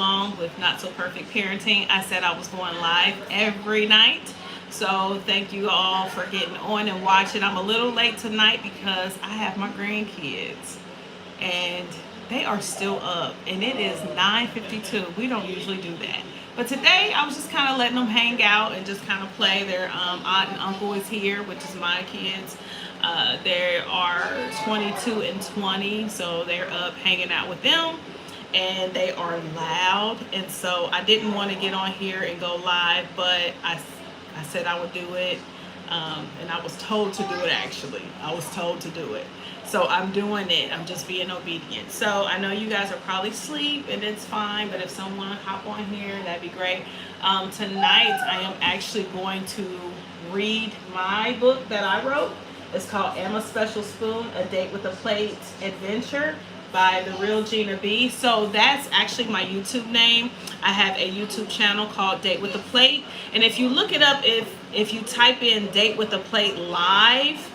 along with Not So Perfect Parenting. I said I was going live every night. So thank you all for getting on and watching. I'm a little late tonight because I have my grandkids and they are still up and it is 9:52. We don't usually do that. But today I was just kind of letting them hang out and just kind of play. Their aunt and uncle is here, which is my kids. They are 22 and 20, so they're up hanging out with them, and they are loud. And so I didn't want to get on here and go live, but I said I would do it, and I was told to do it. Actually, I was told to do it, so I'm doing it. I'm just being obedient. So I know you guys are probably asleep, and it's fine. But if someone hop on here, that'd be great. Tonight I am actually going to read my book that I wrote. It's called Emma Special Spoon: A Date with a Plate Adventure by the real Gina B. So that's actually my YouTube name. I have a YouTube channel called Date with a Plate, and if you look it up, if you type in Date with a Plate Live,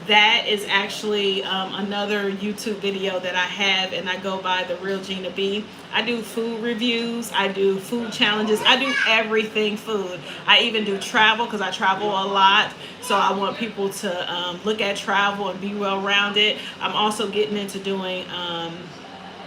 that is actually another YouTube video that I have, and I go by the real Gina B. I do food reviews, I do food challenges, I do everything food. I even do travel because I travel a lot, so I want people to look at travel and be well rounded. I'm also getting into doing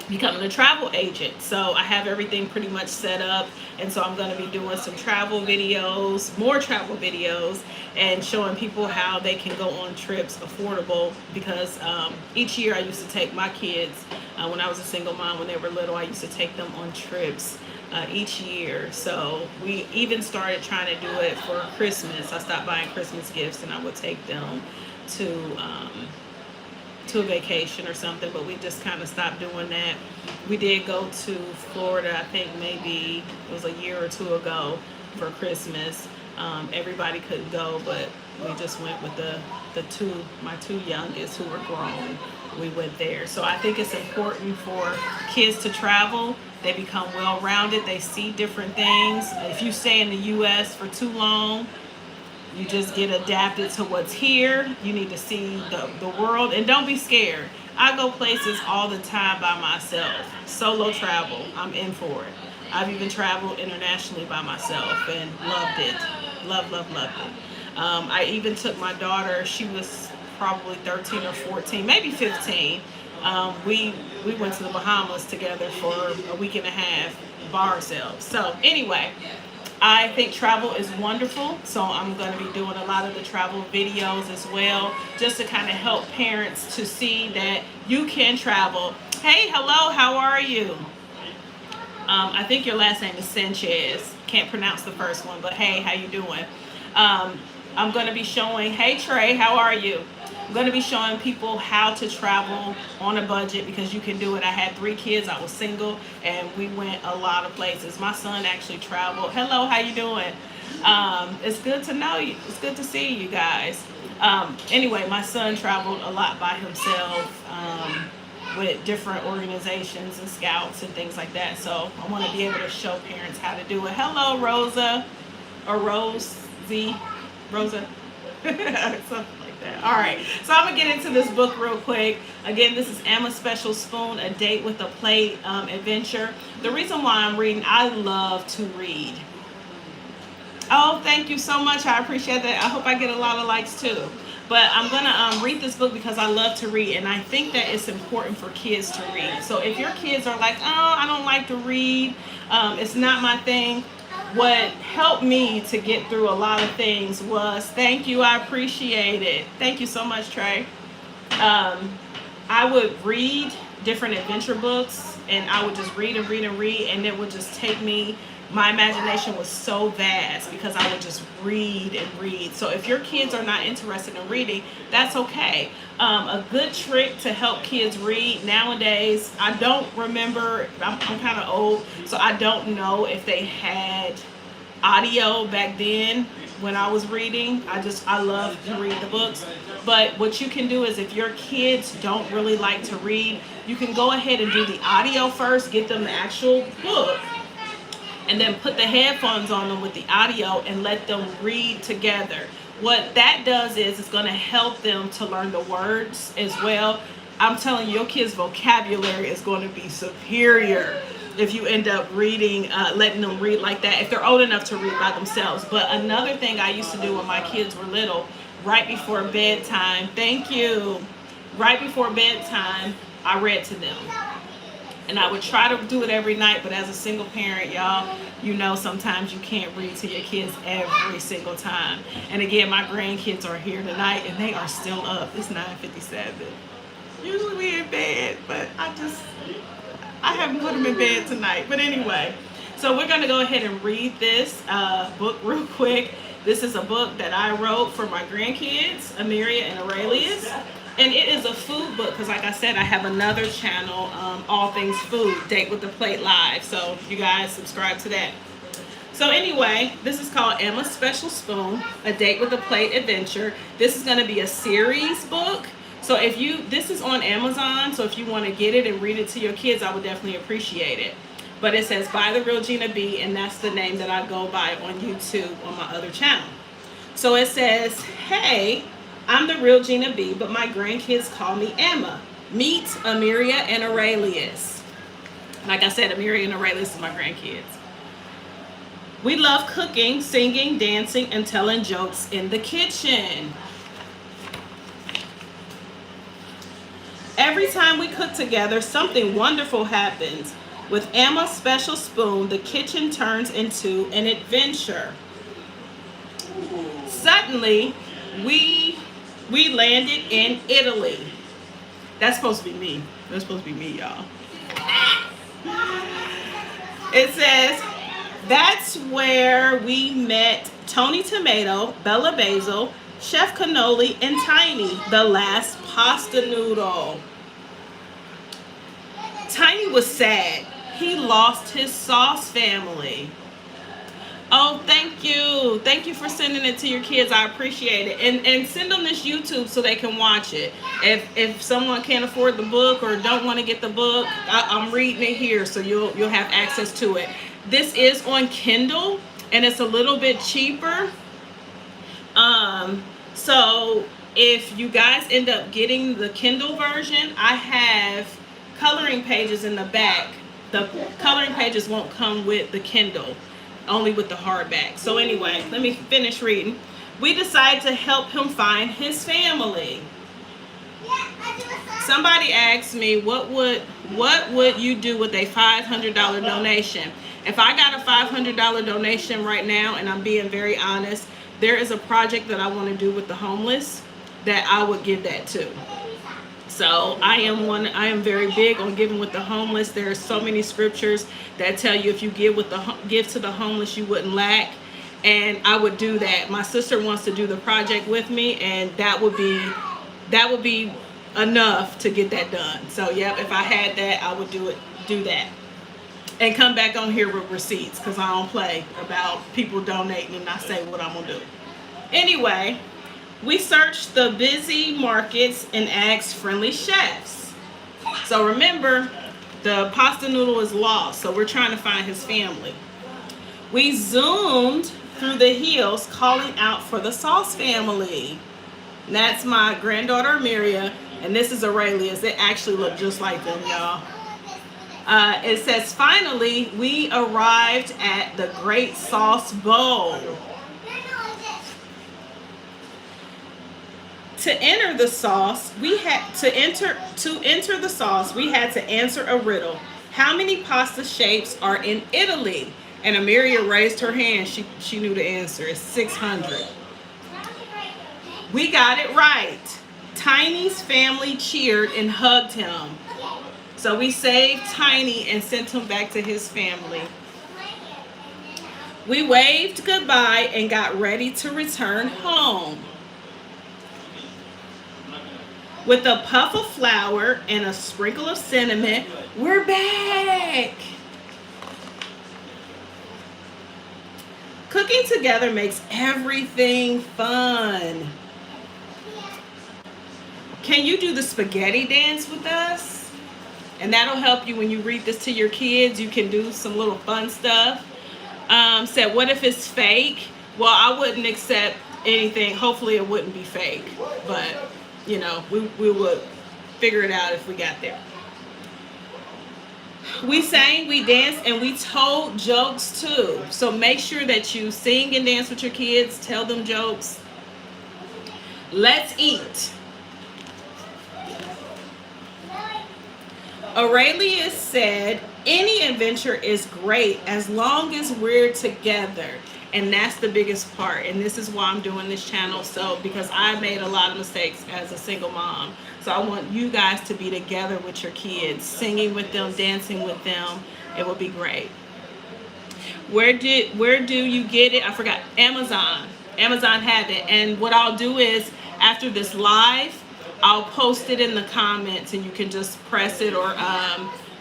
becoming a travel agent, so I have everything pretty much set up, and so I'm going to be doing some travel videos, more travel videos, and showing people how they can go on trips affordable, because each year I used to take my kids, when I was a single mom, when they were little, I used to take them on trips each year. So we even started trying to do it for Christmas. I stopped buying Christmas gifts and I would take them to a vacation or something, but we just kind of stopped doing that. We did go to Florida, I think maybe it was a year or two ago, for Christmas. Everybody couldn't go, but we just went with my two youngest who were grown. We went there. So I think it's important for kids to travel. They become well-rounded. They see different things. If you stay in the U.S. for too long, you just get adapted to what's here. You need to see the world, and don't be scared. I go places all the time by myself. Solo travel, I'm in for it. I've even traveled internationally by myself and loved it. Loved it. I even took my daughter, she was probably 13 or 14, maybe 15. We went to the Bahamas together for a week and a half by ourselves. So anyway, I think travel is wonderful, so I'm going to be doing a lot of the travel videos as well, just to kind of help parents to see that you can travel. Hey, hello, how are you? I think your last name is Sanchez. Can't pronounce the first one, but hey, how you doing? I'm going to be showing, hey Trey, how are you? I'm going to be showing people how to travel on a budget, because you can do it. I had 3 kids, I was single, and we went a lot of places. My son actually traveled. Hello, how you doing? It's good to know you. It's good to see you guys. Anyway, my son traveled a lot by himself, with different organizations and scouts and things like that. So I want to be able to show parents how to do it. Hello, Rosa, or Rosie, Rosa, something like that. All right, so I'm gonna get into this book real quick. Again, this is Emma Special Spoon: A Date with a Plate Adventure. The reason why I'm reading, I love to read. Oh, thank you so much. I appreciate that. I hope I get a lot of likes too. But I'm going to read this book because I love to read, and I think that it's important for kids to read. So if your kids are like, oh, I don't like to read, it's not my thing, what helped me to get through a lot of things was, thank you, I appreciate it. Thank you so much, Trey. I would read different adventure books, and I would just read and read and read, and it would just take me, my imagination was so vast because I would just read and read. So if your kids are not interested in reading, that's okay. A good trick to help kids read nowadays, I don't remember, I'm kind of old, so I don't know if they had audio back then when I was reading. I love to read the books. But what you can do is, if your kids don't really like to read, you can go ahead and do the audio first, get them the actual book, and then put the headphones on them with the audio and let them read together. What that does is it's going to help them to learn the words as well. I'm telling you, your kids' vocabulary is going to be superior if you end up reading, letting them read like that, if they're old enough to read by themselves. But another thing I used to do when my kids were little, right before bedtime, thank you, right before bedtime, I read to them. And I would try to do it every night, but as a single parent, y'all, you know sometimes you can't read to your kids every single time. And again, my grandkids are here tonight, and they are still up. It's 9:57. Usually we in bed, but I haven't put them in bed tonight. But anyway, so we're going to go ahead and read this book real quick. This is a book that I wrote for my grandkids, Amiria and Aurelius. And it is a food book because, like I said, I have another channel, All Things Food, Date with the Plate Live. So you guys subscribe to that. So anyway, this is called Emma's Special Spoon, A Date with the Plate Adventure. This is going to be a series book. So this is on Amazon, so if you want to get it and read it to your kids, I would definitely appreciate it. But it says by the Regina B, and that's the name that I go by on YouTube on my other channel. So it says, hey, I'm the real Gina B, but my grandkids call me Emma. Meet Amiria and Aurelius. Like I said, Amiria and Aurelius is my grandkids. We love cooking, singing, dancing, and telling jokes in the kitchen. Every time we cook together, something wonderful happens. With Emma's special spoon, the kitchen turns into an adventure. Suddenly, we landed in Italy. That's supposed to be me. That's supposed to be me, y'all. It says, that's where we met Tony Tomato, Bella Basil, Chef Cannoli, and Tiny, the last pasta noodle. Tiny was sad. He lost his sauce family. Oh, thank you. Thank you for sending it to your kids. I appreciate it. And send them this YouTube so they can watch it. If someone can't afford the book or don't want to get the book, I'm reading it here so you'll have access to it. This is on Kindle and it's a little bit cheaper. So if you guys end up getting the Kindle version, I have coloring pages in the back. The coloring pages won't come with the Kindle, only with the hardback. So anyway, let me finish reading. We decided to help him find his family. Somebody asked me, what would you do with a $500 donation? If I got a $500 donation right now, and I'm being very honest, there is a project that I want to do with the homeless that I would give that to. So I am very big on giving with the homeless. There are so many scriptures that tell you if you give to the homeless, you wouldn't lack. And I would do that. My sister wants to do the project with me, and that would be enough to get that done. So yeah, if I had that, I would do that. And come back on here with receipts because I don't play about people donating and not say what I'm gonna do. Anyway, we searched the busy markets and asked friendly chefs. So remember, the pasta noodle is lost, so we're trying to find his family. We zoomed through the hills calling out for the sauce family. And that's my granddaughter Amiria, and this is Aurelius. They actually look just like them, y'all. It says, finally, we arrived at the Great Sauce Bowl. To enter the sauce, we had to enter the sauce, we had to answer a riddle. How many pasta shapes are in Italy? And Amiria raised her hand. She knew the answer. It's 600. We got it right. Tiny's family cheered and hugged him. So we saved Tiny and sent him back to his family. We waved goodbye and got ready to return home. With a puff of flour and a sprinkle of cinnamon, we're back. Cooking together makes everything fun. Can you do the spaghetti dance with us? And that'll help you when you read this to your kids. You can do some little fun stuff. Said, what if it's fake? Well, I wouldn't accept anything. Hopefully it wouldn't be fake. But, you know, we would figure it out if we got there. We sang, we danced, and we told jokes too. So make sure that you sing and dance with your kids, tell them jokes. Let's eat. Aurelius said, any adventure is great as long as we're together. And that's the biggest part. And this is why I'm doing this channel. So, because I made a lot of mistakes as a single mom. So I want you guys to be together with your kids, singing with them, dancing with them. It will be great. Where do you get it? I forgot. Amazon. Amazon had it. And what I'll do is, after this live, I'll post it in the comments, and you can just press it, or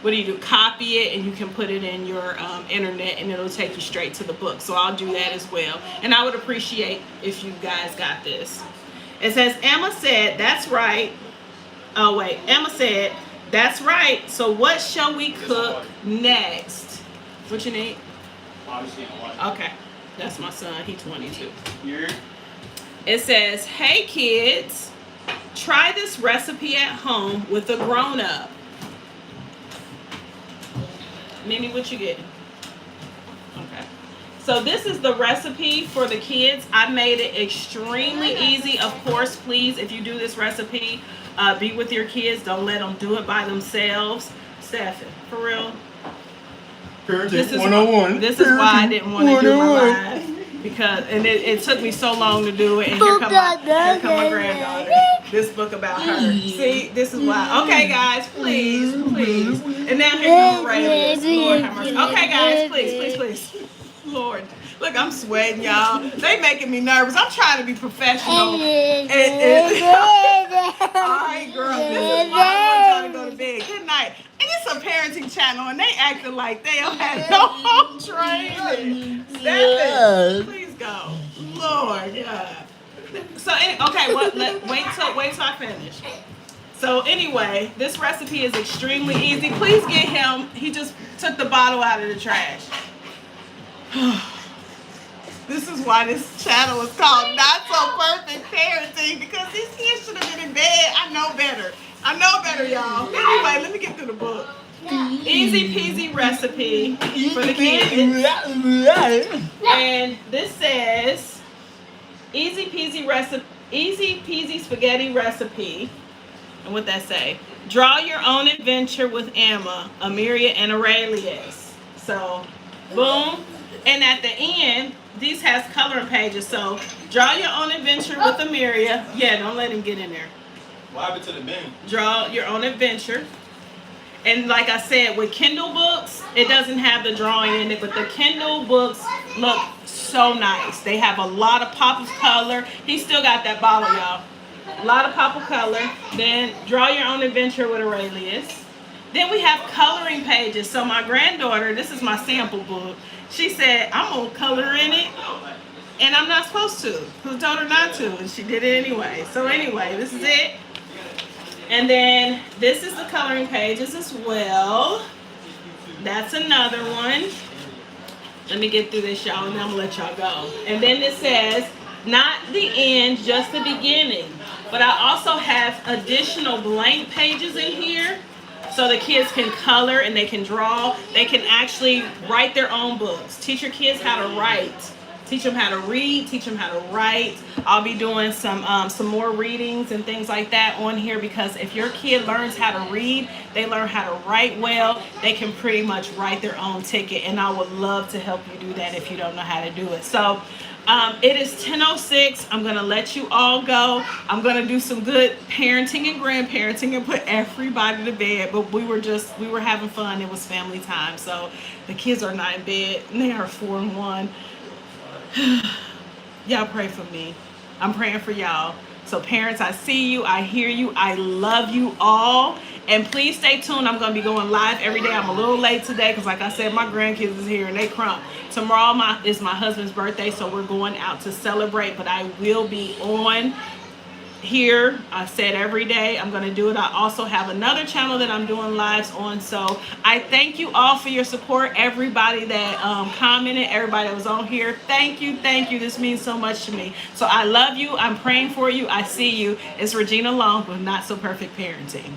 what do you do? Copy it, and you can put it in your internet, and it'll take you straight to the book. So I'll do that as well. And I would appreciate if you guys got this. It says, Emma said, that's right. Oh, wait. Emma said, that's right. So what shall we cook next? What you need? Okay. That's my son. He's 22. It says, hey, kids. Try this recipe at home with a grown-up. Mimi, what you getting? Okay. So this is the recipe for the kids. I made it extremely easy. Of course, please, if you do this recipe, be with your kids. Don't let them do it by themselves. Stephen, for real? This is 101. This is why I didn't want to do my live. Because it took me so long to do it, and here come my granddaughter. This book about her. See, this is why. Okay, guys, please. And now here comes Aurelius. Lord have mercy. Okay, guys, please. Lord, look, I'm sweating, y'all. They making me nervous. I'm trying to be professional. All right, girl. This is why I want y'all to go to bed. Good night. And it's a parenting channel, and they acting like they don't have no home training. Stephen, please go. Lord, yeah. So, okay, wait till I finish. So anyway, this recipe is extremely easy. Please get him. He just took the bottle out of the trash. This is why this channel is called Not So Perfect Parenting, because these kids should have been in bed. I know better, y'all. Anyway, let me get through the book. Easy peasy recipe for the kids. And this says, easy peasy spaghetti recipe. And what that say? Draw your own adventure with Emma, Amiria, and Aurelius. So, boom. And at the end, these has coloring pages. So, draw your own adventure with Amiria. Yeah, don't let him get in there. What happened to the bin? Draw your own adventure. And like I said, with Kindle books, it doesn't have the drawing in it, but the Kindle books look so nice. They have a lot of pop of color. He still got that bottle, y'all. A lot of pop of color. Then draw your own adventure with Aurelius. Then we have coloring pages. So my granddaughter, this is my sample book. She said, I'm going to color in it. And I'm not supposed to. Who told her not to? And she did it anyway. So anyway, this is it. And then this is the coloring pages as well. That's another one. Let me get through this, y'all, and then I'm going to let y'all go. And then it says, not the end, just the beginning. But I also have additional blank pages in here. So the kids can color and they can draw. They can actually write their own books. Teach your kids how to write. Teach them how to read. Teach them how to write. I'll be doing some more readings and things like that on here, because if your kid learns how to read, they learn how to write well, they can pretty much write their own ticket. And I would love to help you do that if you don't know how to do it. So it is 10:06. I'm going to let you all go. I'm going to do some good parenting and grandparenting and put everybody to bed. But we were having fun. It was family time. So the kids are not in bed. And they are 4 and 1. Y'all pray for me. I'm praying for y'all. So parents, I see you. I hear you. I love you all. And please stay tuned. I'm going to be going live every day. I'm a little late today because, like I said, my grandkids is here and they crump. Tomorrow is my husband's birthday, so we're going out to celebrate. But I will be on here. I said every day I'm going to do it. I also have another channel that I'm doing lives on. So I thank you all for your support. Everybody that commented, everybody that was on here, thank you. This means so much to me. So I love you. I'm praying for you. I see you. It's Regina Long with Not So Perfect Parenting.